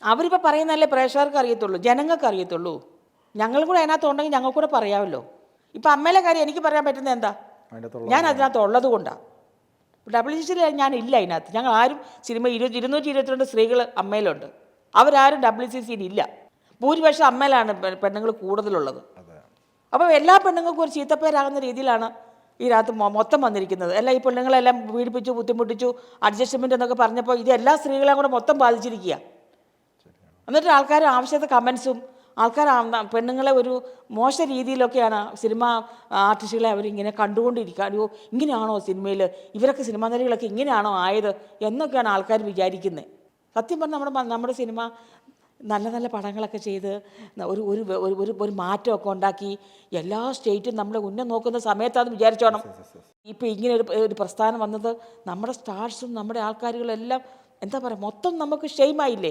അവരിപ്പോൾ പറയുന്നതല്ലേ പ്രേക്ഷകർക്ക് അറിയത്തുള്ളൂ, ജനങ്ങൾക്ക് അറിയത്തുള്ളൂ. ഞങ്ങളും കൂടെ അതിനകത്ത് ഉണ്ടെങ്കിൽ ഞങ്ങൾക്കൂടെ പറയാമല്ലോ. ഇപ്പം അമ്മയിലെ കാര്യം എനിക്ക് പറയാൻ പറ്റുന്നത് എന്താ? ഞാൻ അതിനകത്ത് ഉള്ളത് കൊണ്ടാണ്. WCC ഞാനില്ല അതിനകത്ത്. ഞങ്ങൾ ആരും സിനിമ 222 സ്ത്രീകൾ അമ്മയിലുണ്ട്. അവരാരും WCC ഇല്ല. ഭൂരിപക്ഷം അമ്മയിലാണ് പെണ്ണുങ്ങൾ കൂടുതലുള്ളത്. അപ്പോൾ എല്ലാ പെണ്ണുങ്ങൾക്കും ഒരു ചീത്തപ്പേരാകുന്ന രീതിയിലാണ് ഇതിനകത്ത് മൊത്തം വന്നിരിക്കുന്നത്. എല്ലാം ഈ പെണ്ണുങ്ങളെല്ലാം പീഡിപ്പിച്ചു, ബുദ്ധിമുട്ടിച്ചു, അഡ്ജസ്റ്റ്മെൻ്റ് എന്നൊക്കെ പറഞ്ഞപ്പോൾ ഇത് എല്ലാ സ്ത്രീകളെയും കൂടെ മൊത്തം ബാധിച്ചിരിക്കുക. എന്നിട്ട് ആൾക്കാർ ആവശ്യത്തെ കമൻസും, ആൾക്കാർ പെണ്ണുങ്ങളെ ഒരു മോശ രീതിയിലൊക്കെയാണ് സിനിമ ആർട്ടിസ്റ്റുകളെ അവരിങ്ങനെ കണ്ടുകൊണ്ടിരിക്കുക. അയ്യോ, ഇങ്ങനെയാണോ സിനിമയിൽ, ഇവരൊക്കെ സിനിമാ നടികളൊക്കെ ഇങ്ങനെയാണോ ആയത് എന്നൊക്കെയാണ് ആൾക്കാർ വിചാരിക്കുന്നത്. സത്യം പറഞ്ഞാൽ നമ്മുടെ സിനിമ നല്ല നല്ല പടങ്ങളൊക്കെ ചെയ്ത് ഒരു ഒരു ഒരു ഒരു മാറ്റമൊക്കെ ഉണ്ടാക്കി എല്ലാ സ്റ്റേറ്റും നമ്മളെ ഉന്നം നോക്കുന്ന സമയത്താണെന്ന് വിചാരിച്ചോണം. ഇപ്പോൾ ഇങ്ങനെ ഒരു പ്രസ്ഥാനം വന്നത് നമ്മുടെ സ്റ്റാർസും നമ്മുടെ ആൾക്കാരുകളെല്ലാം എന്താ പറയുക, മൊത്തം നമുക്ക് ഷെയിമായില്ലേ.